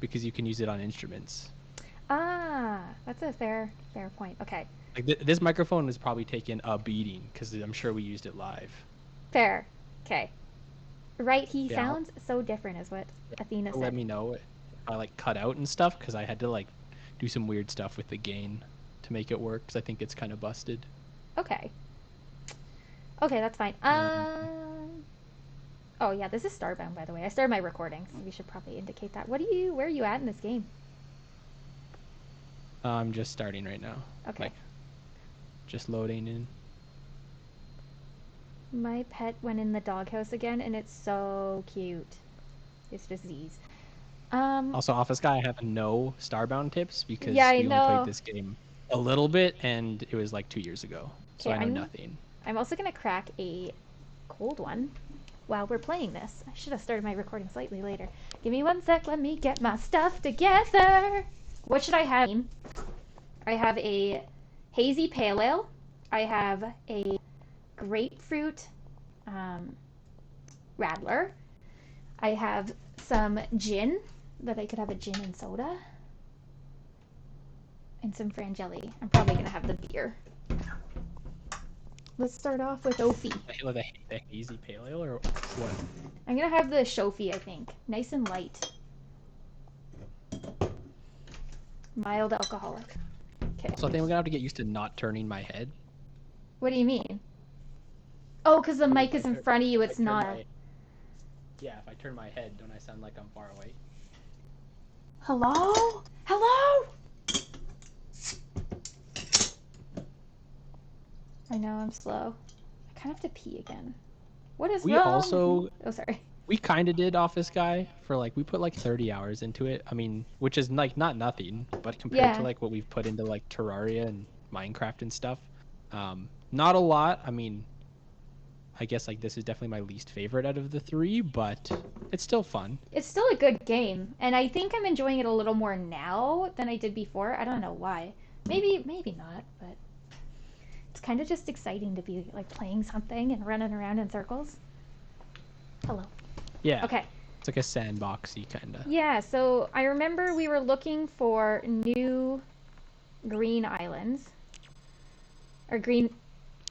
because you can use it on instruments. Ah, that's a fair point. Okay. Like this microphone was probably taking a beating because I'm sure we used it live. Fair. Okay. Right, he Yeah, sounds so different is what Athena let said. me know if I like cut out and stuff because I had to like do some weird stuff with the gain to make it work because I think it's kind of busted. Okay. Okay, that's fine. Um, Oh yeah, this is Starbound, by the way. I started my recording, so we should probably indicate that. Where are you at in this game? I'm just starting right now. Okay. Like, just loading in. My pet went in the doghouse again, and it's so cute. It's just Z's. Also, Office Guy, I have no Starbound tips Yeah, because I we only played know. this game a little bit, and it was like 2 years ago, so Okay, I know nothing. I'm also gonna crack a cold one while we're playing this. I should have started my recording slightly later. Give me one sec, let me get my stuff together. What should I have? I have a hazy pale ale. I have a grapefruit radler. I have some gin that I could have a gin and soda. And some frangeli. I'm probably gonna have the beer. Let's start off with Ophi. The hazy pale ale or what? I'm gonna have the Shofi, I think. Nice and light. Mild alcoholic. Okay. So I think we're gonna have to get used to not turning my head. What do you mean? Oh, because the mic is in front of you, it's not. Yeah, if I turn my head, don't I sound like I'm far away? Hello? Hello? I know, I'm slow. I kind of have to pee again. What is We wrong? also Oh, sorry. we kind of did Office Guy for like we put like 30 hours into it. I mean, which is like not nothing, but compared to Yeah. like what we've put into like Terraria and Minecraft and stuff, not a lot. I mean, I guess like this is definitely my least favorite out of the three, but it's still fun. It's still a good game, and I think I'm enjoying it a little more now than I did before. I don't know why. Maybe not, but it's kind of just exciting to be like playing something and running around in circles. Hello. Yeah. Okay. It's like a sandboxy kind of. Yeah, so I remember we were looking for new green islands. Or green.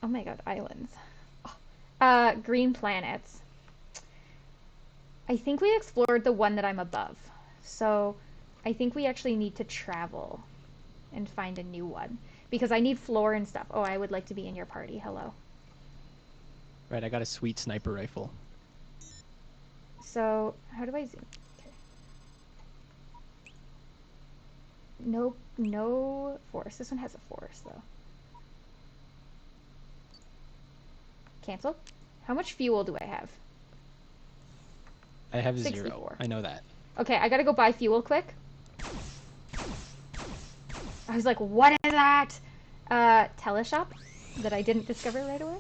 Oh my god, islands. Green planets. I think we explored the one that I'm above. So I think we actually need to travel and find a new one. Because I need floor and stuff. Oh, I would like to be in your party. Hello. Right, I got a sweet sniper rifle. So, how do I zoom? Okay. Nope, no forest. This one has a forest, though. Cancel. How much fuel do I have? I have 64. 0. I know that. Okay, I gotta go buy fuel quick. I was like, what is that? Teleshop that I didn't discover right away.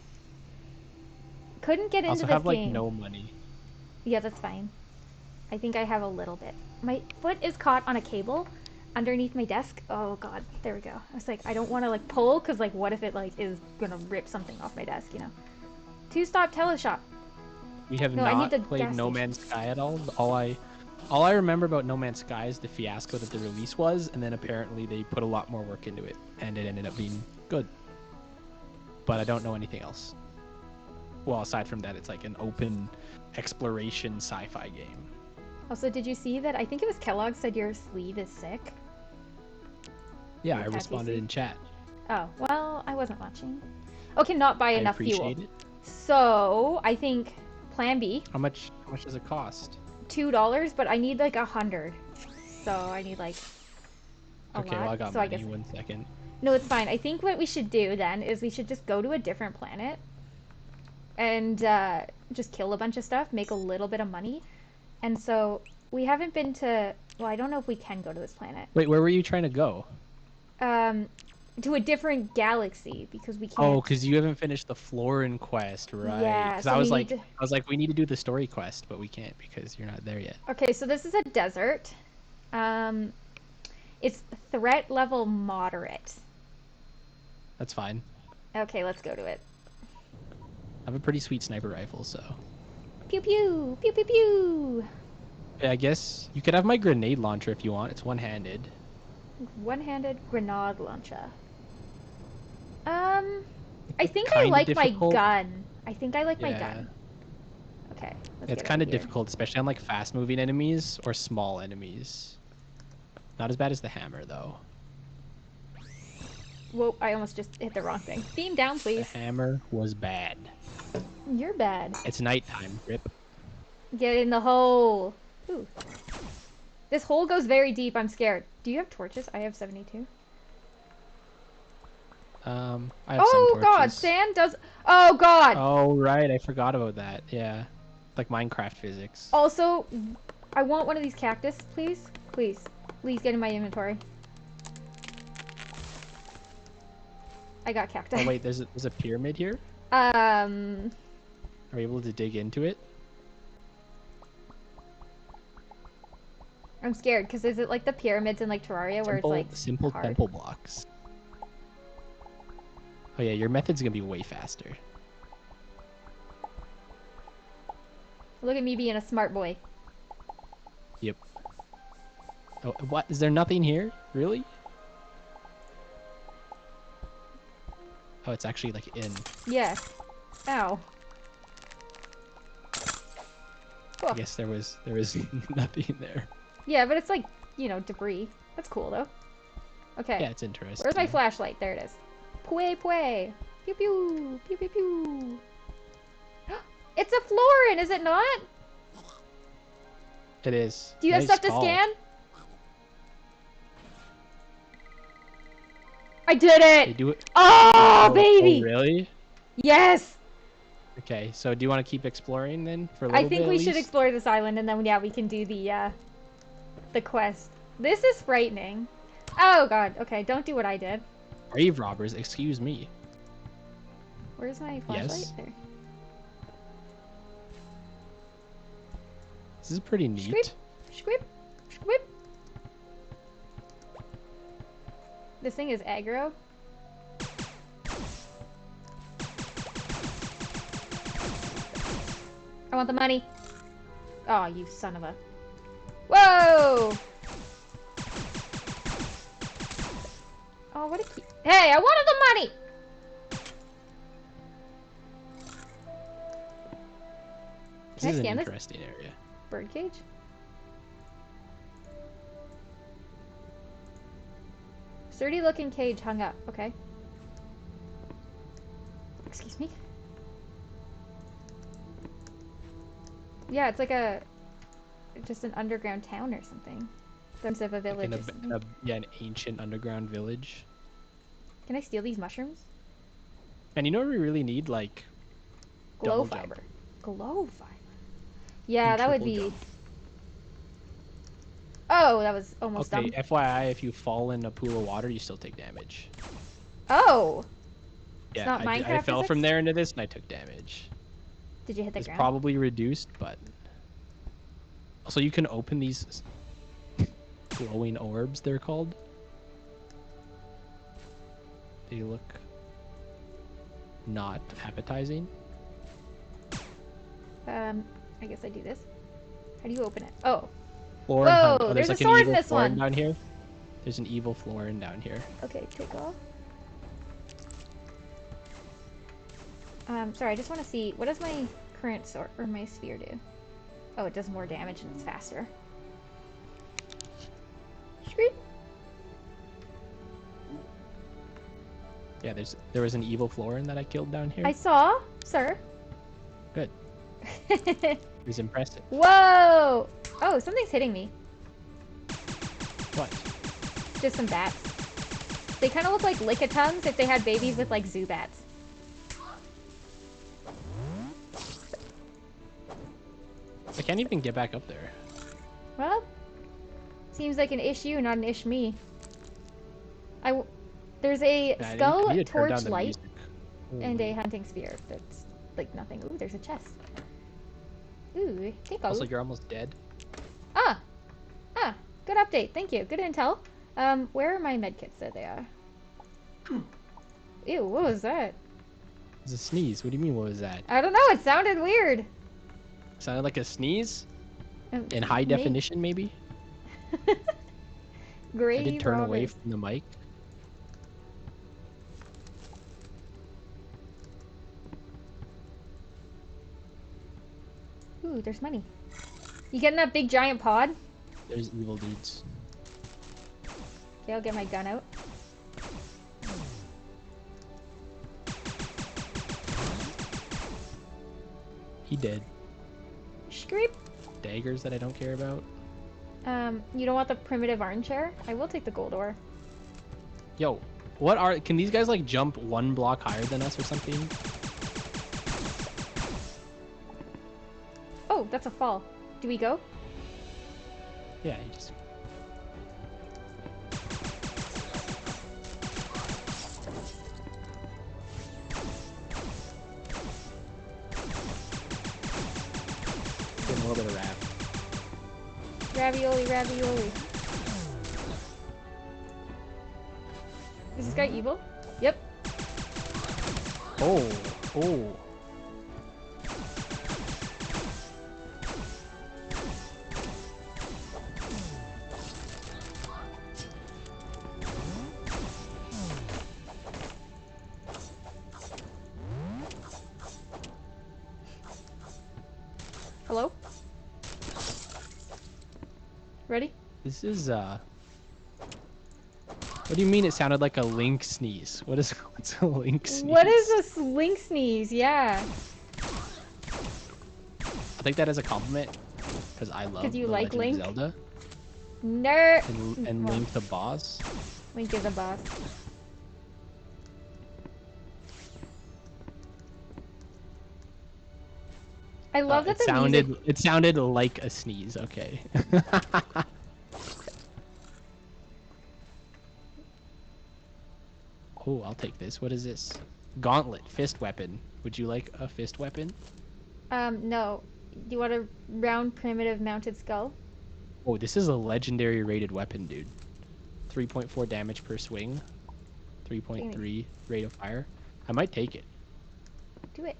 Couldn't get I into also this have like game. no money. Yeah, that's fine. I think I have a little bit. My foot is caught on a cable underneath my desk. Oh god, there we go. I was like, I don't want to like pull because like, what if it like is gonna rip something off my desk? You know. Two-stop teleshop. We have No, I need the not played gas No station. Man's Sky at all. All I remember about No Man's Sky is the fiasco that the release was, and then apparently they put a lot more work into it, and it ended up being good. But I don't know anything else. Well, aside from that, it's like an open exploration sci-fi game. Also, did you see that? I think it was Kellogg said your sleeve is sick. Yeah, Your I tattoo responded sleeve. in chat. Oh, well, I wasn't watching. Okay, not buy I enough fuel. appreciate it. So, I think plan B, How much does it cost? $2, but I need like 100. So, I need like a Okay, lot. well I got So, I guess. money. 1 second. No, it's fine. I think what we should do then is we should just go to a different planet and just kill a bunch of stuff, make a little bit of money. And so, we haven't been to. Well, I don't know if we can go to this planet. Wait, where were you trying to go? Um, to a different galaxy because we Oh, can't. because you haven't finished the Florin quest, right? Yeah, Because so we need to. I was like, we need to do the story quest, but we can't because you're not there yet. Okay, so this is a desert. Um, it's threat level moderate. That's fine. Okay, let's go to it. I have a pretty sweet sniper rifle, so Pew pew pew pew pew. Okay, I guess you could have my grenade launcher if you want. It's one-handed. One-handed grenade launcher. I It's think I kind of like my difficult. gun. I think I like my Yeah. gun. Okay, let's It's get kind over of here. difficult, especially on like fast-moving enemies or small enemies. Not as bad as the hammer, though. Whoa, I almost just hit the wrong thing. Beam down, The please. hammer was bad. You're bad. It's nighttime, Rip. Get in the hole. Ooh. This hole goes very deep. I'm scared. Do you have torches? I have 72. I have some Oh torches. god, sand does. Oh god. Oh, right. I forgot about that. Yeah. Like Minecraft physics. Also, I want one of these cactus, please. Please. Please get in my inventory. I got cacti. Oh, wait. There's a pyramid here? Are we able to dig into it? I'm scared because is it like the pyramids in like Terraria where it's like simple hard? temple blocks. Oh yeah, your method's gonna be way faster. Look at me being a smart boy. Yep. Oh, what? Is there nothing here? Really? Oh, it's actually like in. Yeah. Ow. I guess there was nothing there. Yeah, but it's like, you know, debris. That's cool though. Okay. Yeah, it's interesting. Where's my flashlight? There it is. Pue pue. Pew pew. Pew pew pew. It's a florin, is it not? It is. Do you have Nice stuff to call. scan? I did it! They do it. Oh, baby! Oh, really? Yes! Okay, so do you want to keep exploring then for a little I think bit, we at should least? explore this island and then, yeah, we can do the quest. This is frightening. Oh, God. Okay, don't do what I did. Grave robbers, excuse me. Where's my flashlight? Yes. There. This is pretty neat. Squip, squip, squip. This thing is aggro. I want the money. Oh, you son of a... Whoa! Oh, what a key. Hey, I wanted the money! This Can I is an scan this? interesting area. Birdcage? Sturdy looking cage hung up. Okay. Excuse me? Yeah, it's like just an underground town or something. There's of a village Like or something. yeah, an ancient underground village. Can I steal these mushrooms? And you know what we really need? Like, Glow double jump. fiber. Glow fiber. Yeah, And that would triple be... jump. Oh, that was almost Okay, dumb. FYI, if you fall in a pool of water, you still take damage. Oh! Yeah, not I Minecraft fell from physics? there into this and I took damage. Did you hit the It's ground? probably reduced, but... Also, you can open these glowing orbs, they're called. They look not appetizing. I guess I do this. How do you open it? Oh. Florin Whoa, hunt. Oh, there's a like sword an in evil this florin one. down here. There's an evil florin down here. Okay, take off. Sorry, I just want to see, what does my current sword, or my spear do? Oh, it does more damage and it's faster. Screep. Yeah, there was an evil florin that I killed down here. I saw, sir. Good. It was impressive. Whoa! Oh, something's hitting me. What? Just some bats. They kind of look like lickitungs if they had babies with like Zubats. I can't even get back up there. Well, seems like an issue, not an ish me. There's a Yeah, skull I need to turn down the torchlight music. and a hunting spear. That's like nothing. Ooh, there's a chest. Ooh, take a Also, you're almost dead. Ah! Ah! Good update. Thank you. Good intel. Where are my medkits? There they are. Ew, what was that? It was a sneeze. What do you mean, what was that? I don't know. It sounded weird. Sounded like a sneeze? In high May definition, maybe? I did Grave turn away robbers. from the mic. Ooh, there's money. You getting that big giant pod? There's evil dudes. Okay, I'll get my gun out. He did. Screep. Daggers that I don't care about. You don't want the primitive armchair? I will take the gold ore. Yo, can these guys like jump 1 block higher than us or something? Oh, that's a fall. Do we go? Yeah, you just... Getting a little bit of rap. Ravioli, ravioli. Is this guy evil? Yep. Oh, oh. Hello? Ready? This is, What do you mean it sounded like a link sneeze? What's a link sneeze? What is a slink sneeze? Yeah. I think that is a compliment, because I love 'Cause you The like Legend Link? of Zelda Nerd. and Well, Link the boss. Link is a boss. I love that the music. It sounded like a sneeze. Okay. Oh, I'll take this. What is this? Gauntlet, fist weapon. Would you like a fist weapon? No. Do you want a round primitive mounted skull? Oh, this is a legendary rated weapon, dude. 3.4 damage per swing. 3.3 rate of fire. I might take it. Do it.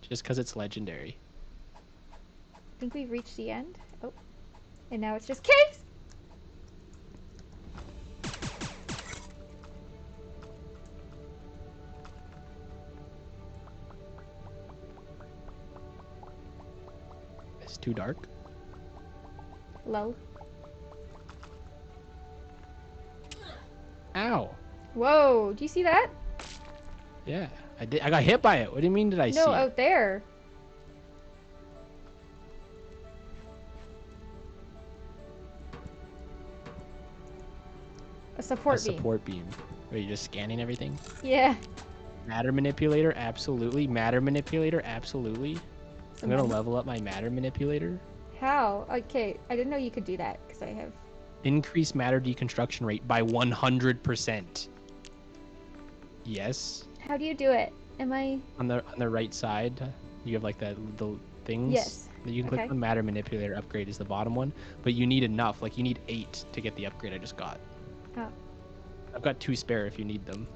Just because it's legendary. I think we've reached the end. Oh. And now it's just caves! It's too dark. Low. Ow. Whoa, do you see that? Yeah, I did. I got hit by it. What do you mean did I No, see it? out there. A support beam. Support beam. Are you just scanning everything? Yeah. Matter manipulator, absolutely. Matter manipulator, absolutely. I'm gonna Someone- level up my matter manipulator. How? Okay, I didn't know you could do that because I have. Increase matter deconstruction rate by 100%. Yes. How do you do it? Am I? On the right side, you have like the things. Yes. That you can click Okay. on. Matter manipulator upgrade is the bottom one, but you need enough. Like you need 8 to get the upgrade I just got. Oh. I've got 2 spare if you need them.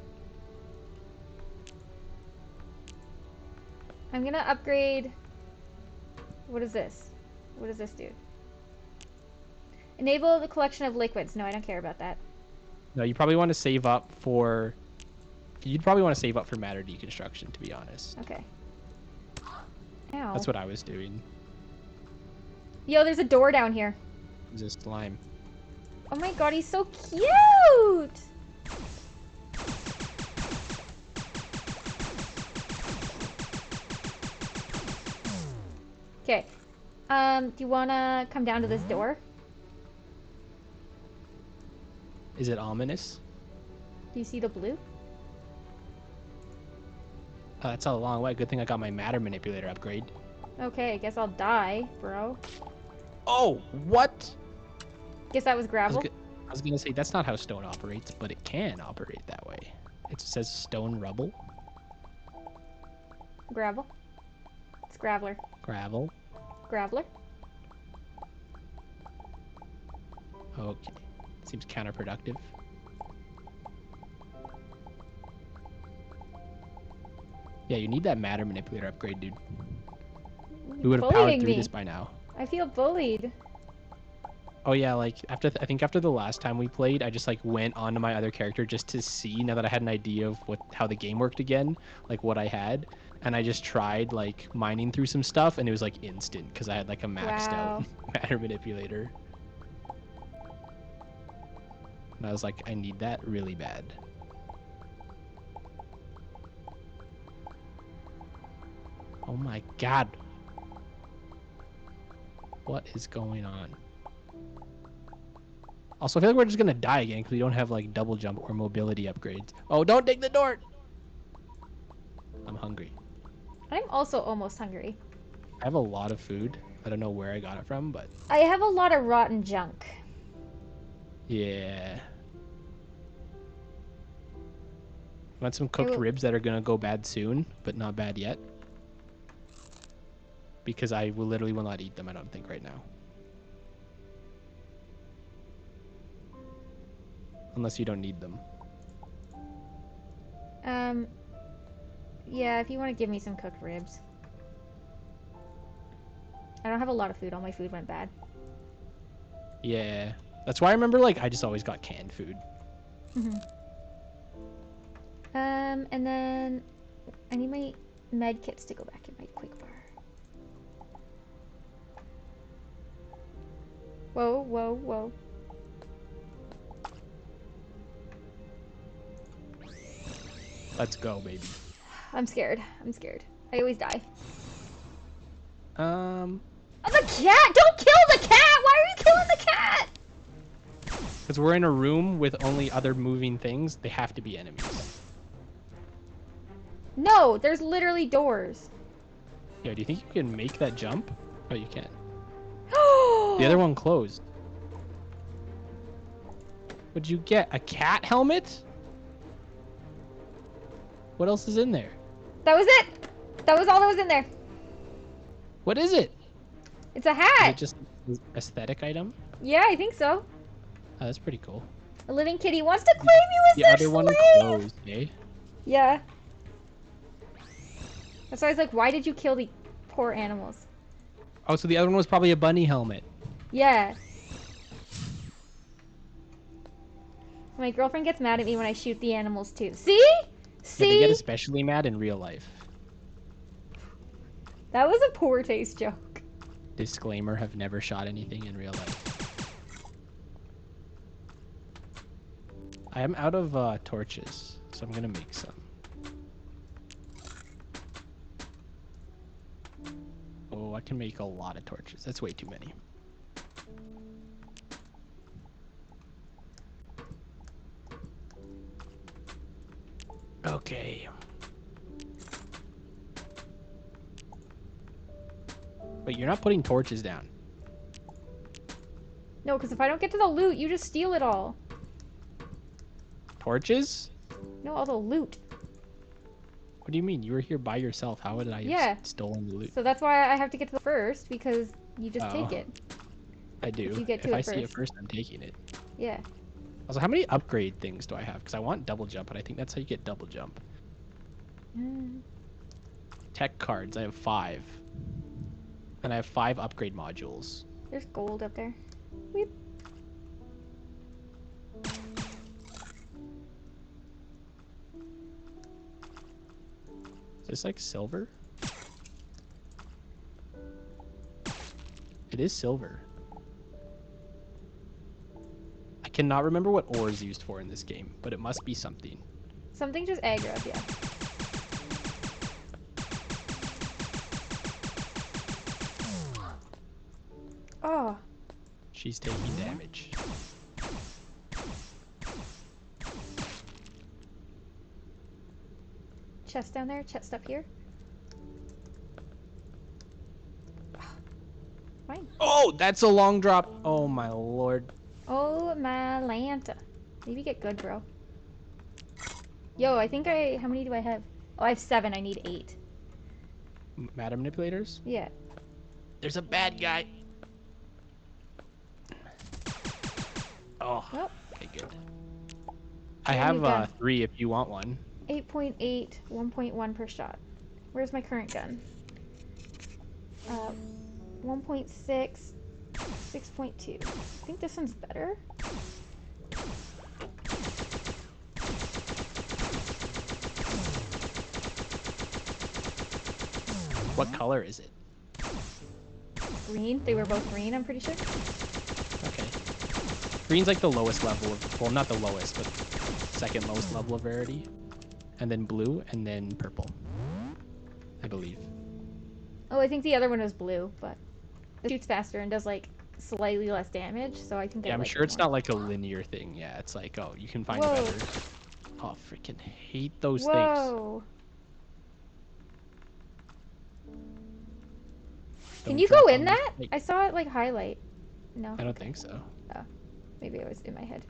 I'm gonna upgrade. What is this? What does this do? Enable the collection of liquids. No, I don't care about that. No, you probably want to save up for. You'd probably want to save up for matter deconstruction, to be honest. Okay. Ow. That's what I was doing. Yo, there's a door down here. It's just slime. Oh my god, he's so cute! Okay. Do you wanna come down to this door? Is it ominous? Do you see the blue? Oh, that's a long way. Good thing I got my matter manipulator upgrade. Okay, I guess I'll die, bro. Oh, what? Guess that was gravel. I was gonna say that's not how stone operates, but it can operate that way. It says stone rubble, Gravel. It's graveler. gravel. Graveler. Okay, seems counterproductive. Yeah, you need that matter manipulator upgrade, dude. We would have powered Bullying through me. this by now. I feel bullied. Oh yeah, like I think after the last time we played, I just like went onto my other character just to see, now that I had an idea of how the game worked again, like what I had, and I just tried like mining through some stuff, and it was like instant because I had like a maxed out Wow. matter manipulator, and I was like, I need that really bad. Oh my god, what is going on? Also, I feel like we're just gonna die again because we don't have like double jump or mobility upgrades. Oh, don't take the door! I'm hungry. I'm also almost hungry. I have a lot of food. I don't know where I got it from, but I have a lot of rotten junk. yeah. Want some I cooked will- ribs that are gonna go bad soon, but not bad yet. Because I will literally will not eat them, I don't think, right now. Unless you don't need them. Yeah, if you want to give me some cooked ribs. I don't have a lot of food. All my food went bad. Yeah. That's why I remember, like, I just always got canned food. And then I need my med kits to go back in my quick bar. Whoa, whoa, whoa. Let's go, baby. I'm scared. I'm scared. I always die. Um, Oh, the cat! Don't kill the cat! Why are you killing the cat? because we're in a room with only other moving things, they have to be enemies. No, there's literally doors. Yeah, do you think you can make that jump? Oh, you can. The The other one closed. What'd you get? A cat helmet? What else is in there? That was it. That was all that was in there. What is it? It's a Is hat. it just an aesthetic item? Yeah, I think so. Oh, that's pretty cool. A living kitty wants to claim you as The their other one slave. closed, eh? Yeah. That's why I was like, why did you kill the poor animals? Oh, so the other one was probably a bunny helmet. Yeah. My girlfriend gets mad at me when I shoot the animals too. See? Yeah, See? they get especially mad in real life. That was a poor taste joke. Disclaimer, have never shot anything in real life. I am out of torches, so I'm gonna make some. Oh, I can make a lot of torches. That's way too many. Okay. But you're not putting torches down. No, because if I don't get to the loot, you just steal it all. Torches? No, all the loot. What do you mean? You were here by yourself. How would I have stolen the loot? So that's why I have to get to the first, because you just take it. I do. If you get to if it I see it first. first, I'm taking it. Yeah. Also, how many upgrade things do I have? Because I want double jump, and I think that's how you get double jump. Tech cards, I have 5. And I have 5 upgrade modules. There's gold up there. Weep. Is this like silver? It is silver. I cannot remember what ore is used for in this game, but it must be something. Something just aggroed, yeah. Oh. She's taking damage. Chest down there, chest up here. Fine. Oh, that's a long drop. Oh my lord. Oh my Lanta. Maybe get good, bro. Yo, I think how many do I have? Oh, I have 7. I need 8. Matter manipulators? Yeah. There's a bad guy. Oh, Well, okay, good. Yeah, I have you've done. 3 if you want one. 8.8, 1.1 per shot. Where's my current gun? 1.6, 6.2. I think this one's better. What color is it? Green. They were both green, I'm pretty sure. Okay. Green's like the lowest level of, well, not the lowest, but second lowest level of rarity. And then blue, and then purple, I believe. Oh, I think the other one was blue, but it shoots faster and does like slightly less damage, so I think Yeah, I I'm like sure it it's more. not like a linear thing. Yeah, it's like, oh, you can find Whoa. better. Oh, freaking hate those things. Whoa. Can Don't you go drop in on me. that? I saw it like highlight. No. I don't Okay. think so. Oh, maybe it was in my head.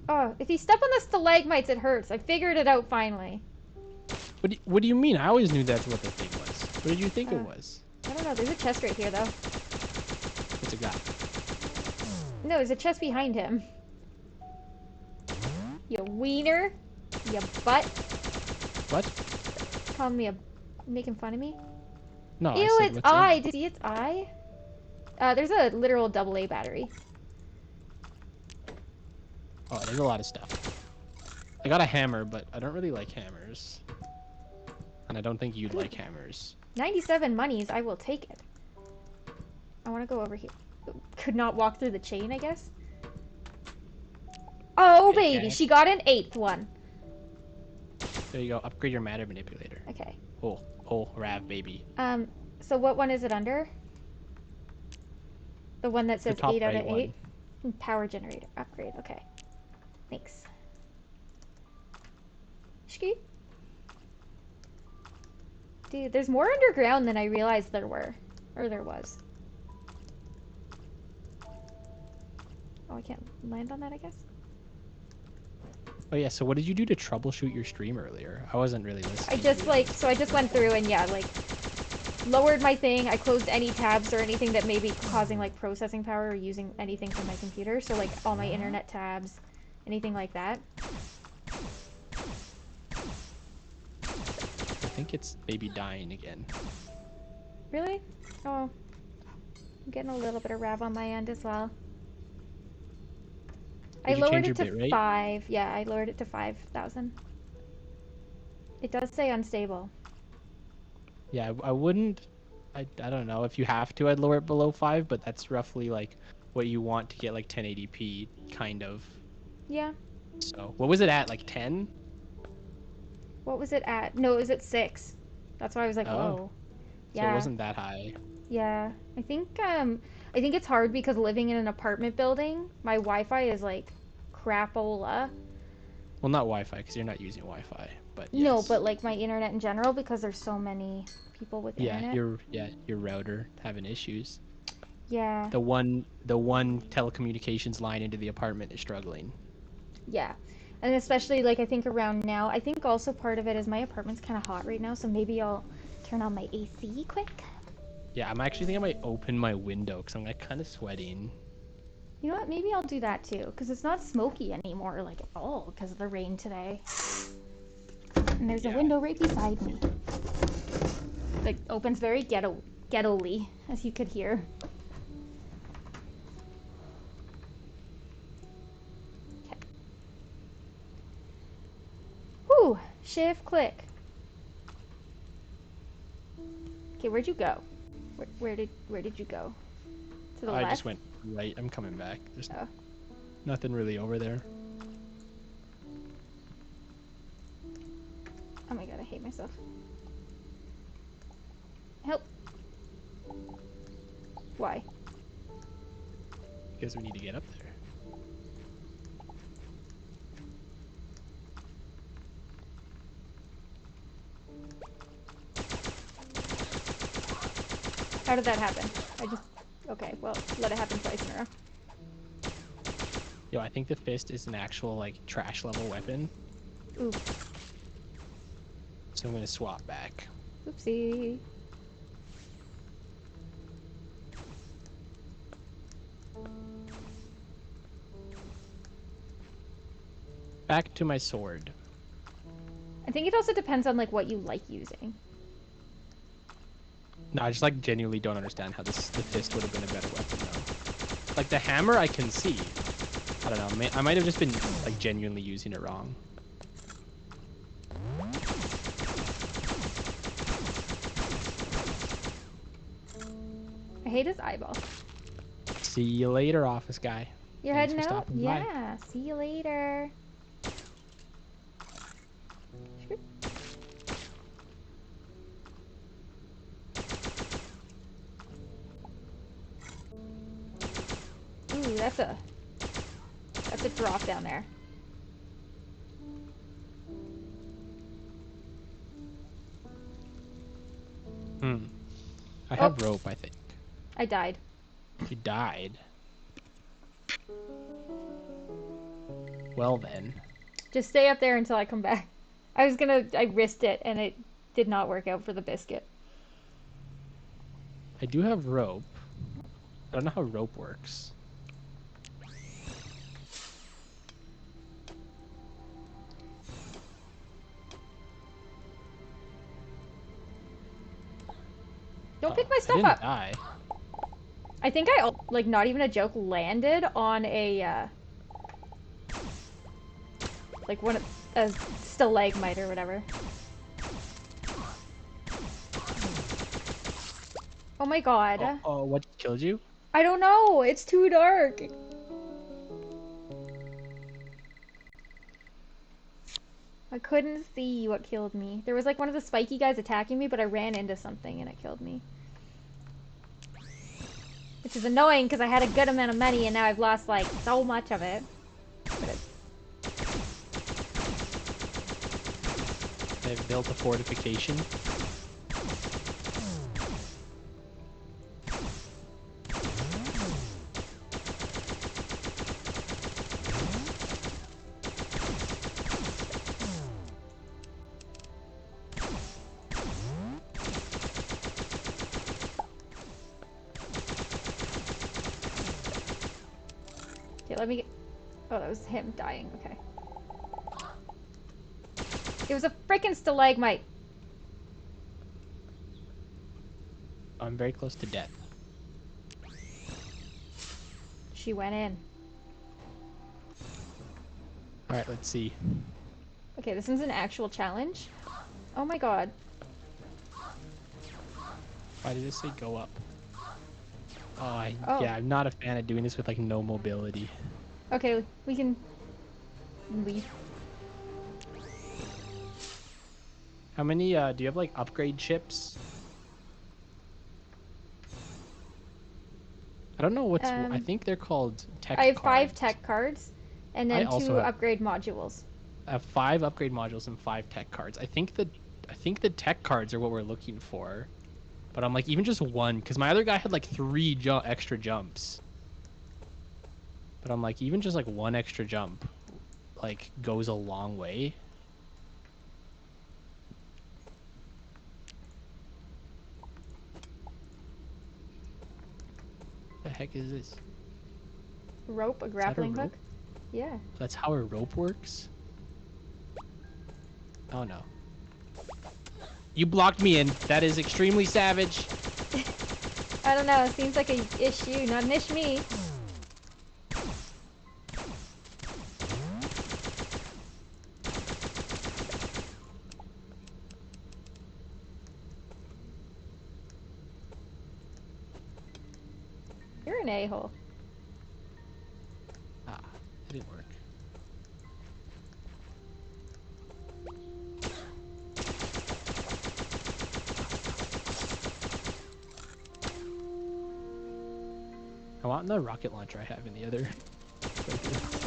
Oh, if you step on the stalagmites, it hurts. I figured it out finally. What do you mean? I always knew that's what the thing was. What did you think it Uh, was? I don't know. There's a chest right here, though. What's it got? No, there's a chest behind him. You wiener. You butt. What? Calling me a... Making fun of me? No, I Ew, said its what's in eye. it. Did you see its eye? There's a literal AA battery. Oh, there's a lot of stuff. I got a hammer, but I don't really like hammers. And I don't think you'd like hammers. 97 monies. I will take it. I want to go over here. Could not walk through the chain, I guess. Oh, Okay, baby. She got an 8th one. There you go. Upgrade your matter manipulator. Okay. Oh, Rav, baby. So what one is it under? The one that The says top 8 out right of 8? one. Power generator upgrade. Okay. Thanks. Ski. Dude, there's more underground than I realized there were. Or there was. Oh, I can't land on that, I guess. Oh yeah, so what did you do to troubleshoot your stream earlier? I wasn't really listening. I just I just went through and yeah, like lowered my thing. I closed any tabs or anything that may be causing like processing power or using anything from my computer. So like all my internet tabs, anything like that. I think it's maybe dying again. Really? Oh, I'm getting a little bit of rav on my end as well. I Did you lowered change it your to bitrate? 5. Yeah, I lowered it to 5,000. It does say unstable. Yeah, I wouldn't. I don't know. If you have to, I'd lower it below 5, but that's roughly like what you want to get like 1080p, kind of. Yeah. So, what was it at? Like 10? What was it at? No, it was at 6. That's why I was like, Oh, whoa. so it Yeah. wasn't that high. Yeah. I think it's hard because living in an apartment building, my Wi-Fi is like crapola. Well, not Wi-Fi because you're not using Wi-Fi, but No, yes. but like my internet in general because there's so many people with internet. Your router having issues. Yeah. The one telecommunications line into the apartment is struggling. Yeah. And especially like I think around now, I think also part of it is my apartment's kind of hot right now, so maybe I'll turn on my AC quick. Yeah, I'm actually thinking I might open my window because I'm like kind of sweating. You know what? Maybe I'll do that too because it's not smoky anymore like at all because of the rain today. And there's a Yeah. window right beside me. Like opens very ghetto-ly, as you could hear. Okay. Whew. Shift click. Okay, where'd you go? Where did you go? To the I left? just went right. I'm coming back. There's Oh. nothing really over there. Oh my god, I hate myself. Help. Why? Because we need to get up there. How did that happen? Okay, well, let it happen twice in a row. Yo, I think the fist is an actual like trash level weapon. Ooh. So I'm gonna swap back. Oopsie. Back to my sword. think it also depends on like what you like using. No, I just like genuinely don't understand how the fist would have been a better weapon though. Like the hammer, I can see. I don't know. I might have just been like genuinely using it wrong. I hate his eyeball. See you later, office guy. You're Thanks heading for out? stopping by. Yeah. See you later. Ooh, that's a drop down there. I Oh, have rope, I think. I died. You died. Well then. Just stay up there until I come back. I risked it and it did not work out for the biscuit. I do have rope. I don't know how rope works. Don't pick my I stuff didn't up. die. I think I, like, not even a joke, landed on a, like a stalagmite or whatever. Oh my god. Oh, what killed you? I don't know. It's too dark. I couldn't see what killed me. There was like one of the spiky guys attacking me, but I ran into something and it killed me. Which is annoying because I had a good amount of money and now I've lost like so much of it. But I've built a fortification. okay, let me get... Oh, that was him dying. Okay. It was a freaking stalagmite. I'm very close to death. She went in. Alright, let's see. Okay, this is an actual challenge. Oh my god. Why did it say go up? Oh, Oh. yeah, I'm not a fan of doing this with like no mobility. Okay, we can leave. How many, do you have like upgrade chips? I don't know what's, I think they're called tech I have cards. 5 tech cards and I then also 2 have, upgrade modules. I have 5 upgrade modules and 5 tech cards. I think the tech cards are what we're looking for. But I'm like, even just one, because my other guy had like 3 extra jumps. But I'm like, even just like one extra jump, like, goes a long way. The heck is this? Rope, a Is that a grappling hook? rope? Yeah. That's how a rope works? Oh no. You blocked me in. That is extremely savage. I don't know, it seems like a issue, not an ish me. You're an a-hole. Ah, it didn't work. I want the rocket launcher I have in the other playthrough.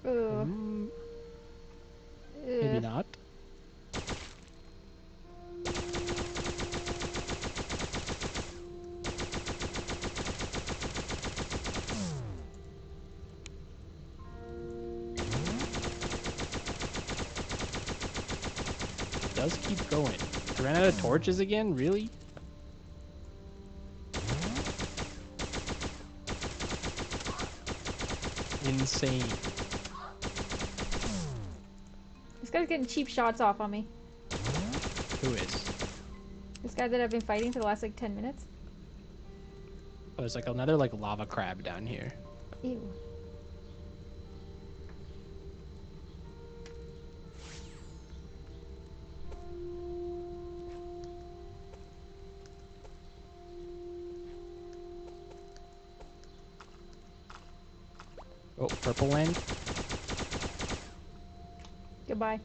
Ooh. Maybe Ugh. not. does keep going. I ran out of torches again? Really? Insane. This guy's getting cheap shots off on me. Who is? This guy that I've been fighting for the last like 10 minutes. Oh, there's like another like lava crab down here. Ew. Oh, purple land. Goodbye.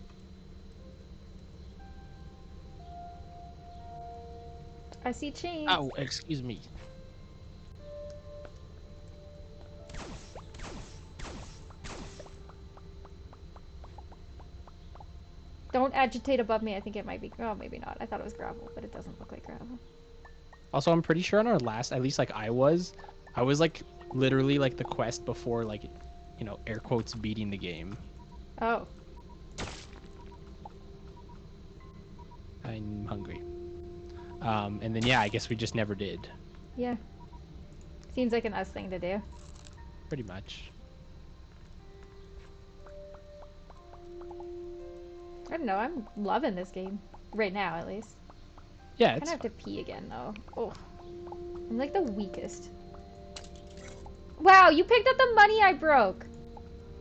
I see chains. Oh, excuse me. Don't agitate above me. I think it might be. Oh, maybe not. I thought it was gravel, but it doesn't look like gravel. Also, I'm pretty sure on our last, at least like I was like literally like the quest before like, you know, air quotes beating the game. Oh. I'm hungry. And then yeah, I guess we just never did. Yeah. Seems like an us thing to do. Pretty much. I don't know. I'm loving this game. Right now, at least. Yeah, I kind it's of have to pee again, though. Oh. I'm like the weakest. Wow, you picked up the money I broke.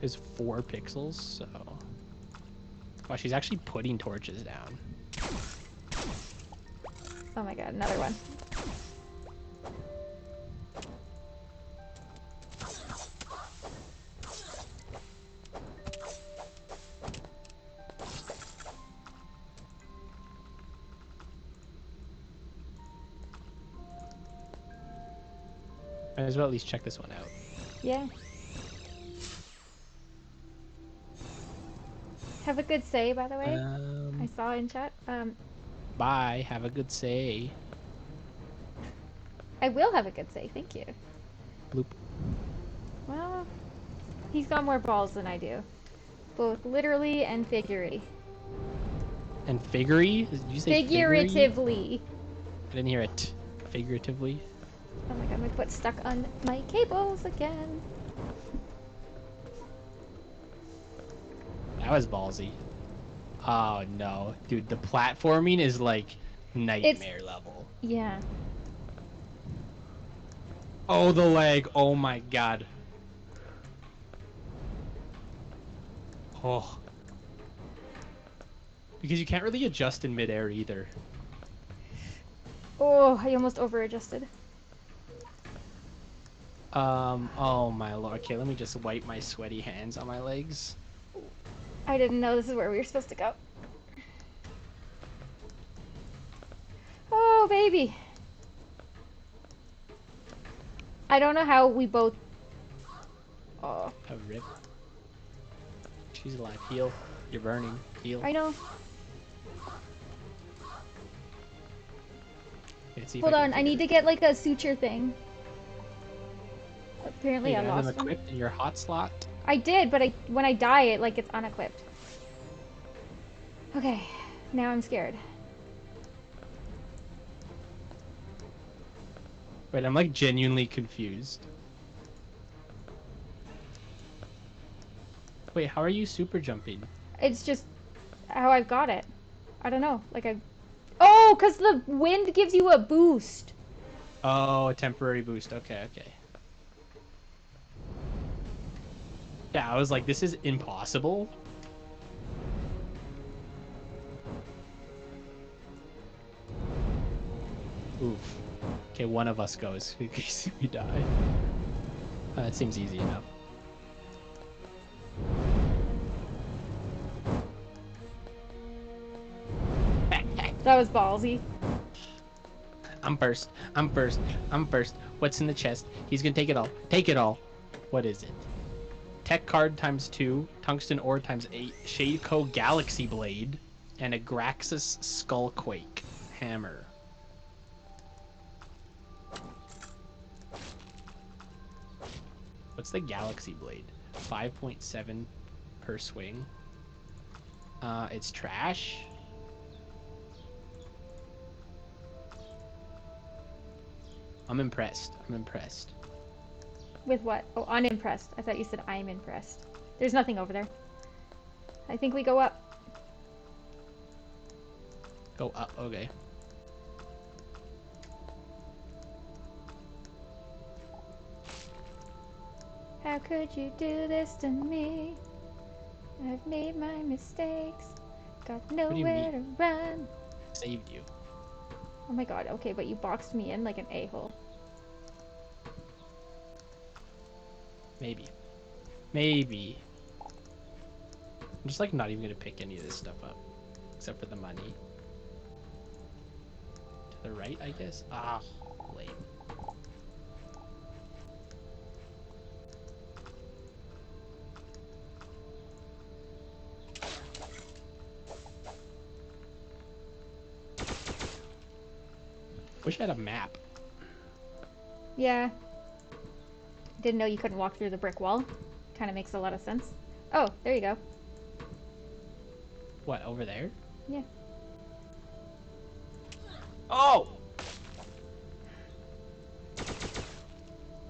There's 4 pixels, so. Wow, she's actually putting torches down. Oh my god, another one. Might as well at least check this one out. Yeah. Have a good say, by the way. I saw in chat. Bye. Have a good say. I will have a good say. Thank you. Bloop. Well, he's got more balls than I do. Both literally and figuratively. And figuratively? Did you say Figuratively. I didn't hear it. Figuratively? Oh my god, my foot's stuck on my cables again. That was ballsy. Oh no. Dude, the platforming is like nightmare level. Yeah. Oh, the leg. Oh my god. Oh. Because you can't really adjust in midair either. Oh, I almost over-adjusted. Oh my lord. Okay, let me just wipe my sweaty hands on my legs. I didn't know this is where we were supposed to go. Oh, baby. I don't know how we both... Oh. A rip. She's alive. Heal. You're burning. Heal. I know. Let's see if Hold can on, I figure need to get like a suture thing. Apparently Wait, I you have lost them one. equipped in your hot slot? I did, but when I die, it like gets unequipped. Okay, now I'm scared. Wait, I'm like genuinely confused. Wait, how are you super jumping? It's just how I've got it. I don't know. Like I... Oh, because the wind gives you a boost. Oh, a temporary boost. Okay, okay. Yeah, I was like, this is impossible. Oof. Okay, one of us goes in case we die. That seems easy enough. That was ballsy. I'm first. I'm first. I'm first. What's in the chest? He's gonna take it all. Take it all. What is it? Tech card ×2, tungsten ore ×8, Shadeco Galaxy Blade, and a Graxus Skullquake hammer. What's the Galaxy Blade? 5.7 per swing. It's trash. I'm impressed. I'm impressed. With what? Oh, unimpressed. I thought you said I'm impressed. There's nothing over there. I think we go up. Go up. Okay. How could you do this to me? I've made my mistakes. Got What do you nowhere to mean? run. Saved you. Oh my god, okay, but you boxed me in like an a-hole. Maybe. Maybe. I'm just like not even gonna pick any of this stuff up. Except for the money. To the right, I guess? Ah, lame. Wish I had a map. Yeah. Didn't know you couldn't walk through the brick wall. Kind of makes a lot of sense. Oh, there you go. What, over there? Yeah. Oh!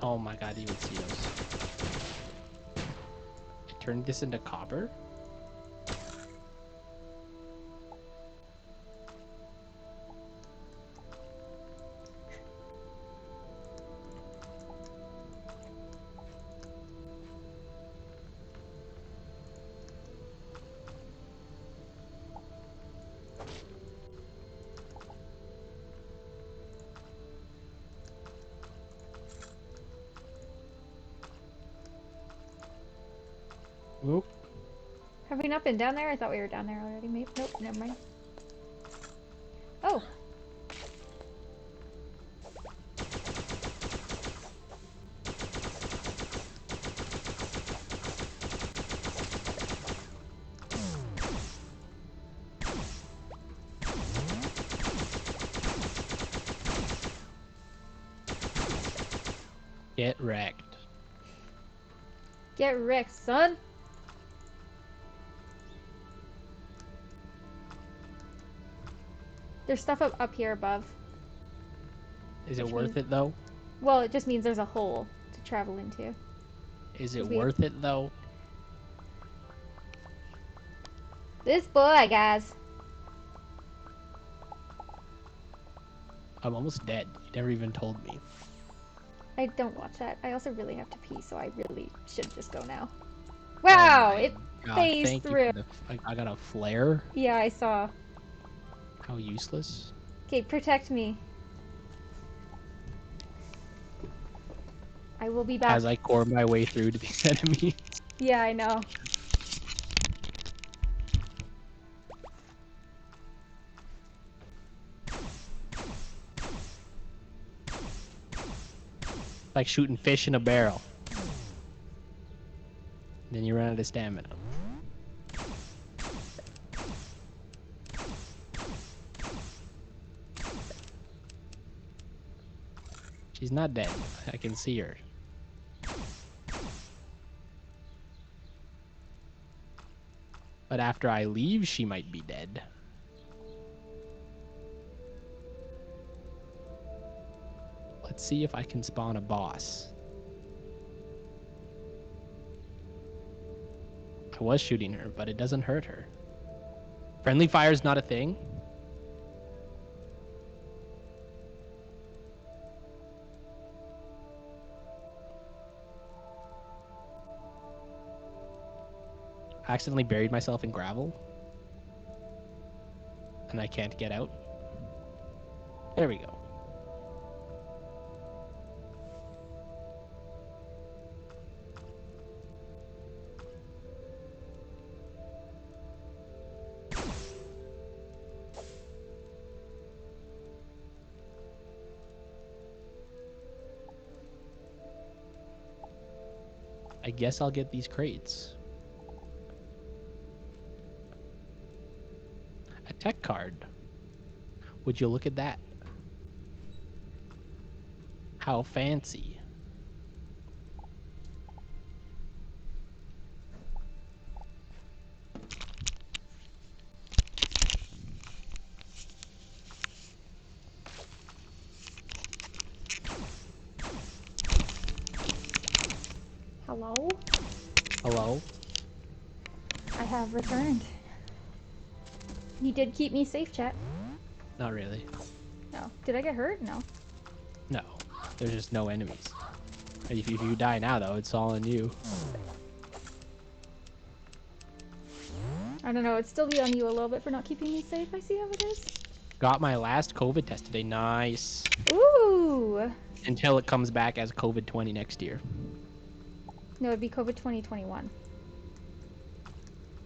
Oh my god, you would see those. I turned this into copper? Oop. Have we not been down there? I thought we were down there already. Maybe. Nope, never mind. Oh. Get wrecked. Get wrecked, son. There's stuff up here above. Is it Which worth means, it though? well, it just means there's a hole to travel into. Is it 'Cause we worth it though? this boy, guys. I'm almost dead. You never even told me. I don't watch that. I also really have to pee, so I really should just go now. Oh Wow, my it god, phased thank you through. for the... I got a flare? Yeah, I saw. How useless. Okay, protect me. I will be back. As I core my way through to these enemies. Yeah, I know. Like shooting fish in a barrel. Then you run out of stamina. She's not dead. I can see her. But after I leave, she might be dead. Let's see if I can spawn a boss. I was shooting her, but it doesn't hurt her. Friendly fire's not a thing. I accidentally buried myself in gravel. And I can't get out. There we go. I guess I'll get these crates. A tech card. Would you look at that? How fancy. Hello? Hello? I have returned. You did keep me safe, chat. Not really. No. Did I get hurt? No. No. There's just no enemies. If you die now, though, it's all on you. I don't know. It'd still be on you a little bit for not keeping me safe. I see how it is. Got my last COVID test today. Nice. Ooh! Until it comes back as COVID-20 next year. No, it'd be COVID 2021.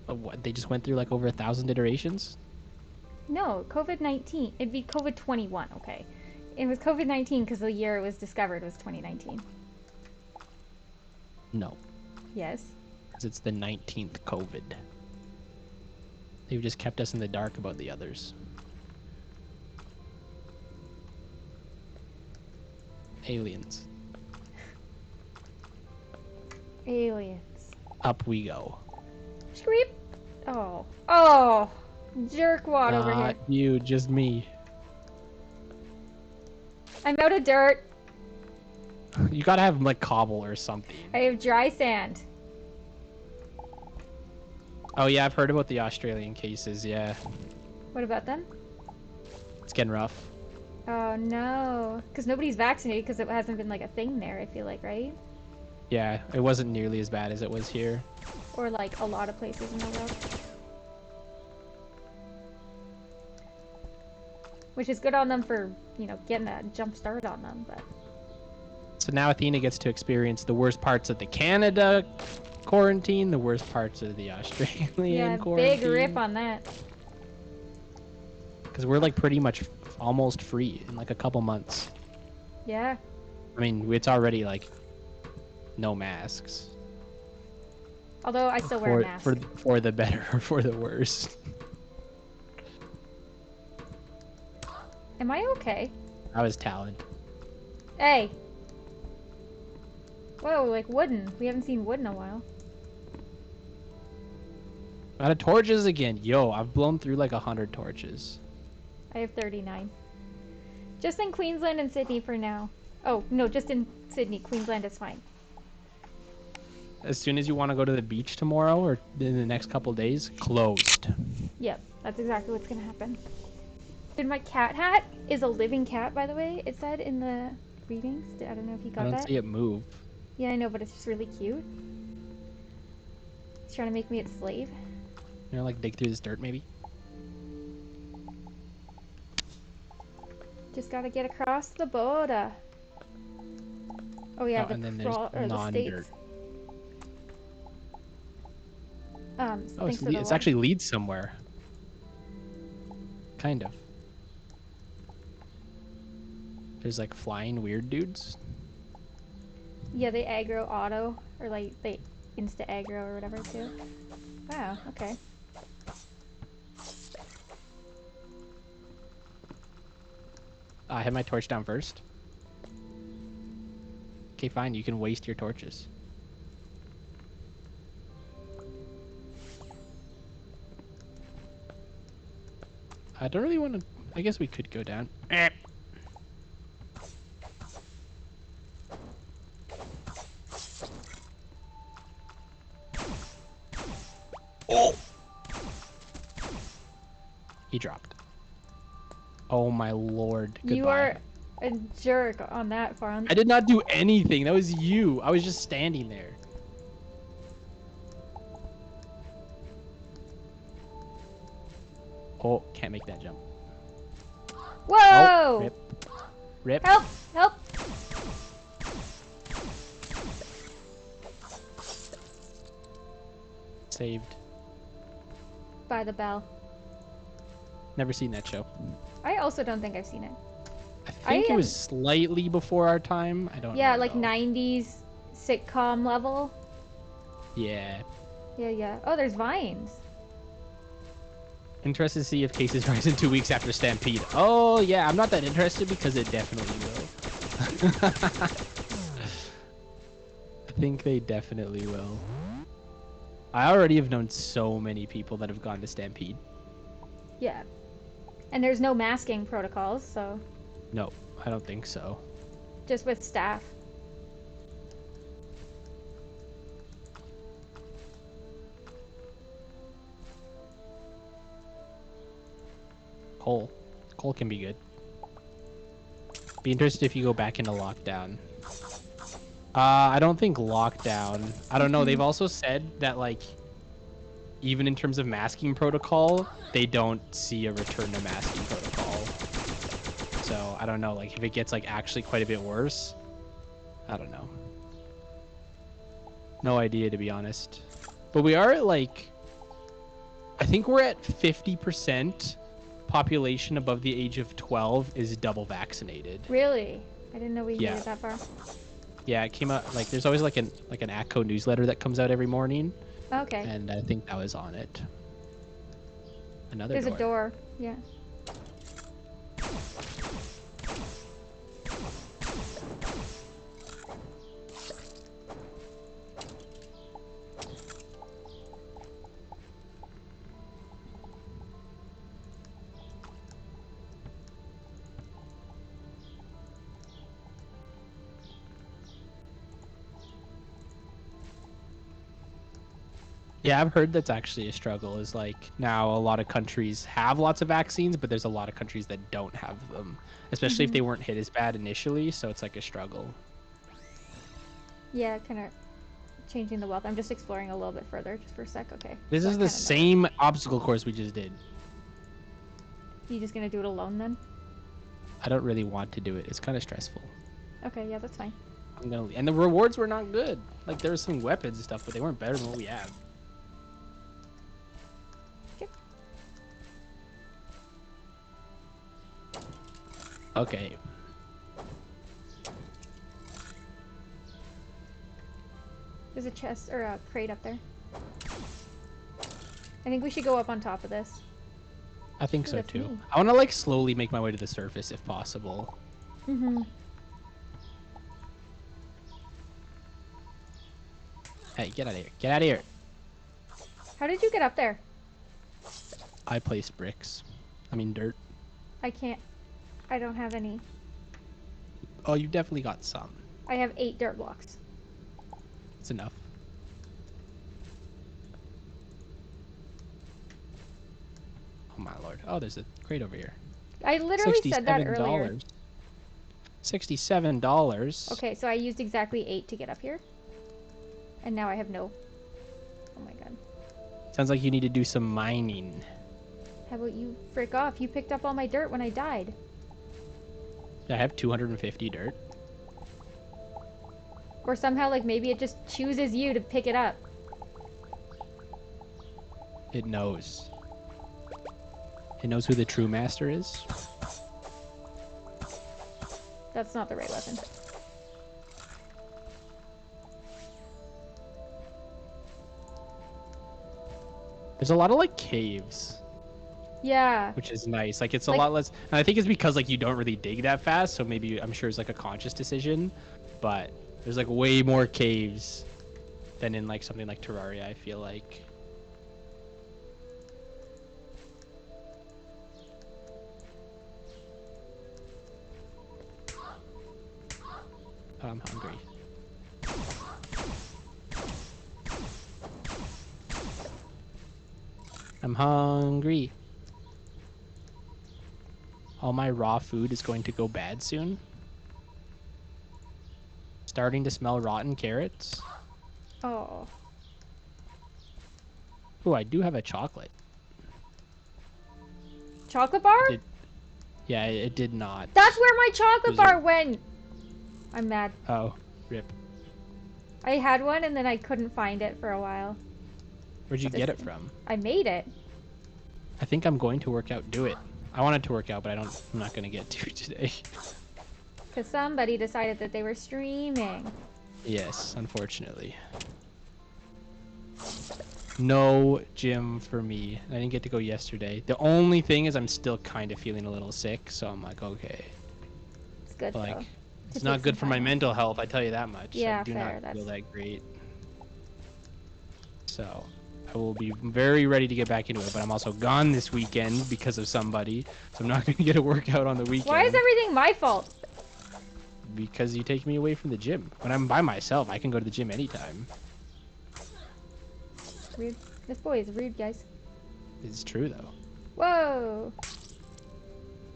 But what? They just went through like over 1,000 iterations? No, COVID-19. It'd be COVID 21, okay. It was COVID-19 because the year it was discovered was 2019. No. Yes. Because it's the 19th COVID. They've just kept us in the dark about the others. Aliens. Aliens. Up we go. Screep! Oh. Oh! Jerkwad over here. Not you, just me. I'm out of dirt. You gotta have like cobble or something. I have dry sand. Oh yeah, I've heard about the Australian cases, yeah. What about them? It's getting rough. Oh no. Because nobody's vaccinated because it hasn't been like a thing there, I feel like, right? Yeah, it wasn't nearly as bad as it was here. Or like a lot of places in the world. Which is good on them for, you know, getting a jump start on them, but... So now Athena gets to experience the worst parts of the Canada quarantine, the worst parts of the Australian quarantine. Big rip on that. Because we're like pretty much almost free in like a couple months. Yeah. I mean, it's already like no masks. Although I still wear a mask. For the better or for the worse. Am I okay? I was Talon. Hey! Whoa, like wooden. We haven't seen wood in a while. Out of torches again. Yo, I've blown through like 100 torches. I have 39. Just in Queensland and Sydney for now. Oh, no, just in Sydney. Queensland is fine. As soon as you want to go to the beach tomorrow or in the next couple days, closed. Yep, that's exactly what's gonna happen. And my cat hat is a living cat, by the way. It said in the readings. I don't know if you got that. I don't see it move. Yeah, I know, but it's just really cute. It's trying to make me its slave. You know, like dig through this dirt maybe? Just gotta get across the border. Oh yeah, and then there's the non-dirt. states. Oh, it's actually leads somewhere. Kind of. There's like flying weird dudes. Yeah, they aggro auto, or like they insta aggro or whatever too. Wow, okay. I had my torch down first. Okay, fine, you can waste your torches. I don't really want to... I guess we could go down. Oh! He dropped. Oh my lord. Goodbye. You are a jerk on that front. I did not do anything. That was you. I was just standing there. Oh, can't make that jump. Whoa! Oh, rip. Rip. Help! Help! Saved. By the bell. Never seen that show. I also don't think I've seen it. I think it was slightly before our time. I don't know. Yeah, like though. 90s sitcom level. Yeah. Yeah, yeah. Oh, there's vines. Interested to see if cases rise in 2 weeks after Stampede. Oh, yeah. I'm not that interested because it definitely will. I think they definitely will. I already have known so many people that have gone to Stampede. Yeah. And there's no masking protocols, so... No, I don't think so. Just with staff. coal. Coal can be good. Be interested if you go back into lockdown. I don't think lockdown. I don't know. They've also said that like, even in terms of masking protocol, they don't see a return to masking protocol. So I don't know. Like if it gets like actually quite a bit worse, I don't know. No idea, to be honest. But we are at like, I think we're at 50% population above the age of 12 is double vaccinated. Really? I didn't know we made Yeah. it that far. Yeah, it came out like there's always like an ACCO newsletter that comes out every morning, Okay. and I think that was on it. Another There's door. a door. Yeah. Yeah, I've heard that's actually a struggle. Is like now a lot of countries have lots of vaccines, but there's a lot of countries that don't have them, especially if they weren't hit as bad initially. So it's like a struggle. Yeah, kind of changing the wealth. I'm just exploring a little bit further, just for a sec. Okay. This So I is kinda the know same obstacle course we just did. it. You just gonna do it alone then? I don't really want to do it. It's kind of stressful. Okay, yeah, that's fine. And the rewards were not good. Like there was some weapons and stuff, but they weren't better than what we have. Okay. Okay. There's a chest or a crate up there. I think we should go up on top of this. I think Ooh, so that's too. me. I want to like slowly make my way to the surface if possible. Mm-hmm. Hey, get out of here. Get out of here. How did you get up there? I place bricks. I mean dirt. I can't. I don't have any. Oh, you definitely got some. I have 8 dirt blocks. It's enough. Oh my lord. Oh, there's a crate over here. I literally said that earlier. $67. Okay, so I used exactly 8 to get up here. And now I have no. Oh my god. Sounds like you need to do some mining. How about you frick off? You picked up all my dirt when I died. I have 250 dirt. Or somehow, like, maybe it just chooses you to pick it up. It knows. It knows who the true master is. That's not the right weapon. There's a lot of like caves, Yeah. which is nice. Like it's a Like- lot less. And I think it's because like you don't really dig that fast, so maybe I'm sure it's like a conscious decision. But there's like way more caves than in like something like Terraria. I feel like. Oh, I'm hungry. I'm hungry. All my raw food is going to go bad soon. Starting to smell rotten carrots. Oh. Oh, I do have a chocolate. Chocolate bar? Did- Yeah, it did not. That's where my chocolate There's a- bar went! I'm mad. Oh, rip. I had one and then I couldn't find it for a while. Where'd you get it from? I made it. I think I'm going to work out. Do it. I wanted to work out, but I'm not going to get to today. Because somebody decided that they were streaming. Yes, unfortunately. No gym for me. I didn't get to go yesterday. The only thing is I'm still kind of feeling a little sick, so I'm like, okay. It's good But, though. like, to it's not take good some for my time off. mental health, I tell you that much. Yeah, I do fair, not feel that's- that great. So, I will be very ready to get back into it, but I'm also gone this weekend because of somebody, so I'm not going to get a workout on the weekend. Why is everything my fault? Because you take me away from the gym. When I'm by myself, I can go to the gym anytime. Rude. This boy is rude, guys. It's true, though. Whoa!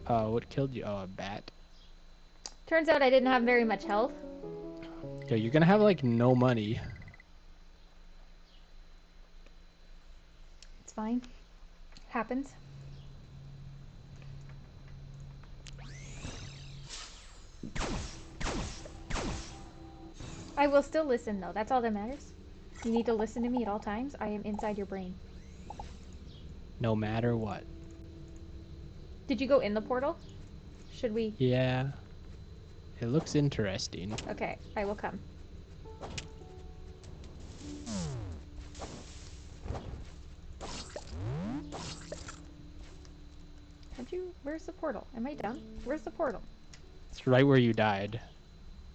What killed you? Oh, a bat. Turns out I didn't have very much health. Yo, you're gonna have like no money. It's fine. Happens. I will still listen though. That's all that matters. You need to listen to me at all times. I am inside your brain. No matter what. Did you go in the portal? Should we? Yeah. It looks interesting. Okay, I will come. How'd you? Where's the portal? Am I done? Where's the portal? It's right where you died.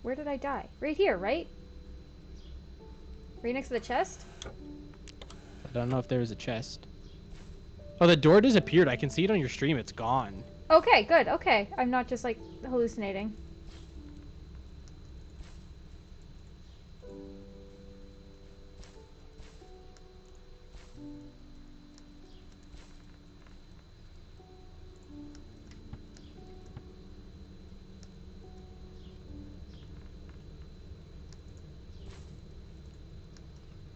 Where did I die? Right here, right? Right next to the chest? I don't know if there was a chest. Oh, the door disappeared. I can see it on your stream. It's gone. Okay, good. Okay. I'm not just like hallucinating.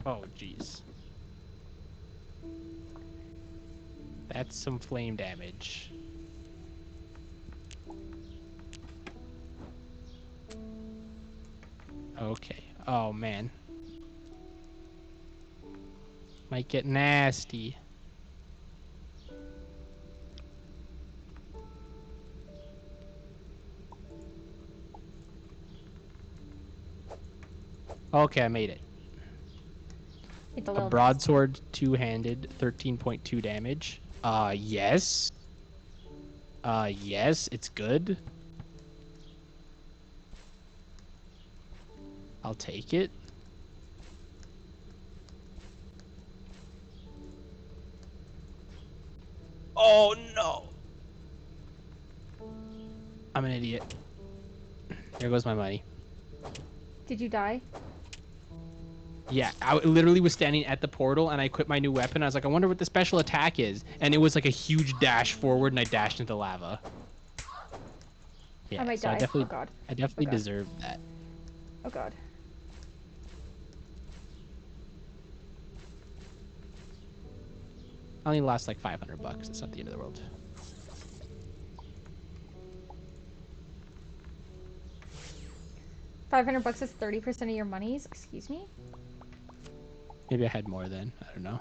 Oh, jeez. That's some flame damage. Okay. Oh, man. Might get nasty. Okay, I made it. It's a A little broadsword, two-handed, 13.2 damage. Yes. Yes, it's good. I'll take it. Oh, no. I'm an idiot. There goes my money. Did you die? Yeah, I literally was standing at the portal and I equipped my new weapon. I was like, I wonder what the special attack is. And it was like a huge dash forward and I dashed into lava. Yeah, I might so die. Oh god. I definitely God. deserved that. Oh god. I only lost like 500 bucks. It's not the end of the world. $500 is 30% of your monies? Excuse me? Maybe I had more then. I don't know.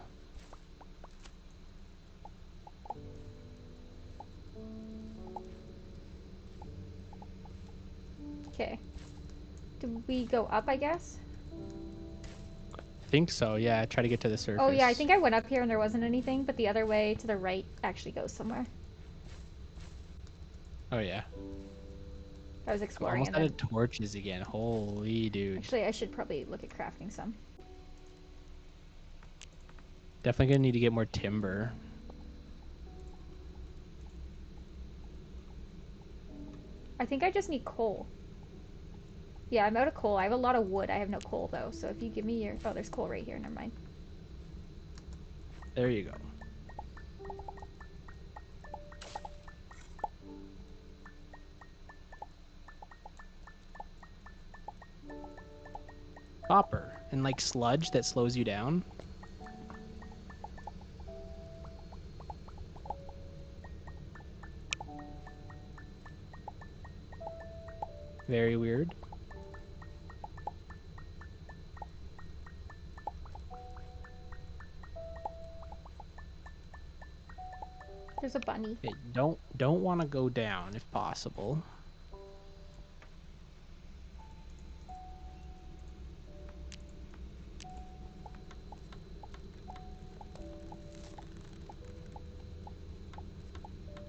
Okay. Do we go up, I guess? I think so. Yeah, try to get to the surface. Oh yeah, I think I went up here and there wasn't anything, but the other way to the right actually goes somewhere. Oh, yeah. I was I'm exploring almost and out then... of torches again. Holy dude. Actually, I should probably look at crafting some. Definitely gonna need to get more timber. I think I just need coal. Yeah, I'm out of coal. I have a lot of wood. I have no coal, though. So if you give me your... Oh, there's coal right here. Never mind. There you go. Copper. And like sludge that slows you down. Very weird. There's a bunny. Okay, don't want to go down if possible.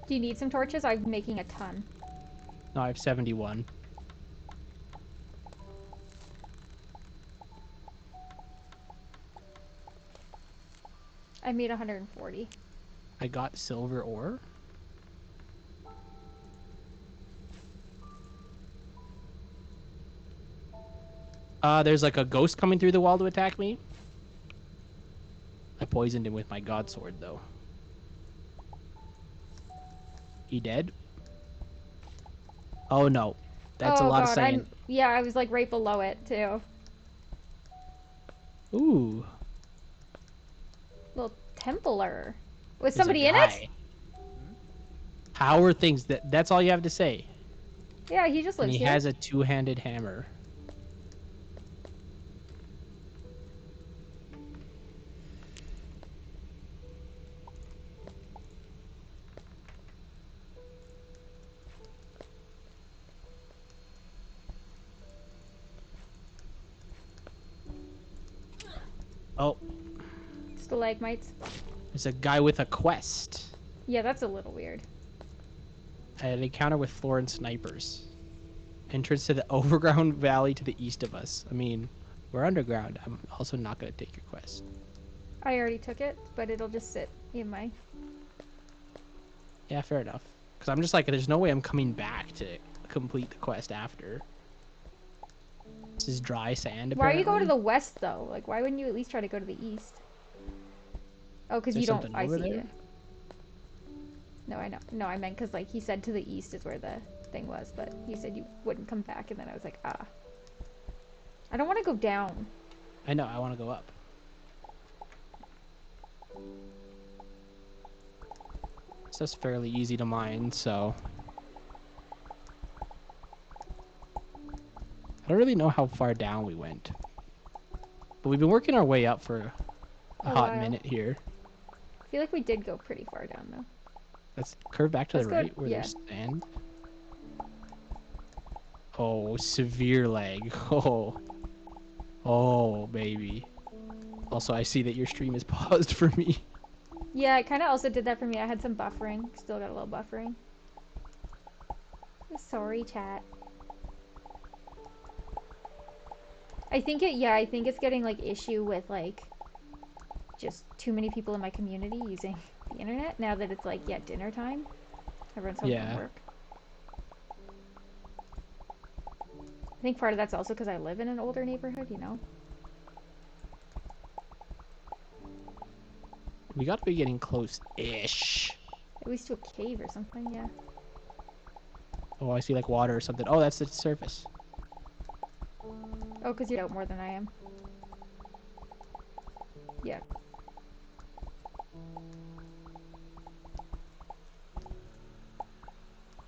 Do you need some torches? I'm making a ton. No, I have 71. I made 140. I got silver ore. There's like a ghost coming through the wall to attack me. I poisoned him with my god sword though. He dead? Oh no, that's a Oh lot of god, sand. yeah, I was like right below it too. Ooh, Little Templar. Was there's a somebody in it? guy. How are things? That's all you have to say. Yeah, he just And lives he here. has a two-handed hammer. Oh, Stalagmites. there's a guy with a quest. Yeah, that's a little weird. An encounter with Florence snipers. Entrance to the overground valley to the east of us. I mean, we're underground. I'm also not going to take your quest. I already took it, but it'll just sit in my... Yeah, fair enough. Because I'm just like, there's no way I'm coming back to complete the quest after. This is dry sand, Why are you going to apparently. the west, though? Like, why wouldn't you at least try to go to the east? Oh, because you There's don't... something I over see there. it. No, I know. No, I meant because, like, he said to the east is where the thing was, but you said you wouldn't come back, and then I was like, ah. I don't want to go down. I know, I want to go up. It's just fairly easy to mine, so... I don't really know how far down we went. But we've been working our way up for a A hot while. minute here. I feel like we did go pretty far down, though. Let's curve back to Let's the go... right where Yeah. there's sand. Oh, severe lag. Oh. Oh, baby. Also, I see that your stream is paused for me. Yeah, it kind of also did that for me. I had some buffering. Still got a little buffering. Sorry, chat. I think it... Yeah, I think it's getting, like, issue with, like... just too many people in my community using the internet now that it's like, yeah, dinner time. Everyone's home from Yeah. work. I think part of that's also because I live in an older neighborhood, you know? We gotta be getting close-ish. At least to a cave or something, yeah. Oh, I see like water or something. Oh, that's the surface. Oh, because you're out more than I am. Yeah.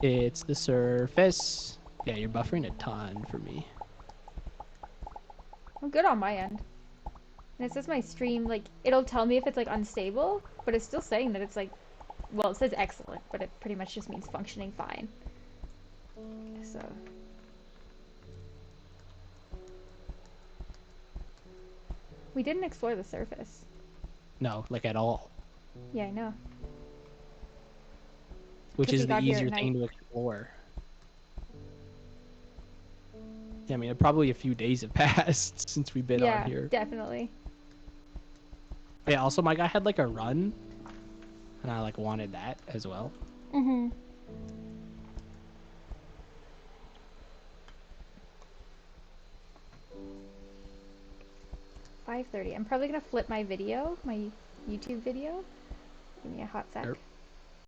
It's the surface. Yeah, you're buffering a ton for me. I'm good on my end. And it says my stream, like, it'll tell me if it's, like, unstable, but it's still saying that it's, like, well, it says excellent, but it pretty much just means functioning fine. So... We didn't explore the surface. No, like at all. Yeah, I know. Which Because we is the got here at easier night. thing to explore. Yeah, I mean, probably a few days have passed since we've been on Yeah, here. definitely. Yeah, also my guy had like a run, and I like wanted that as well. Mm-hmm. 5:30. I'm probably gonna flip my video, my YouTube video. Give me a hot sec. Sure.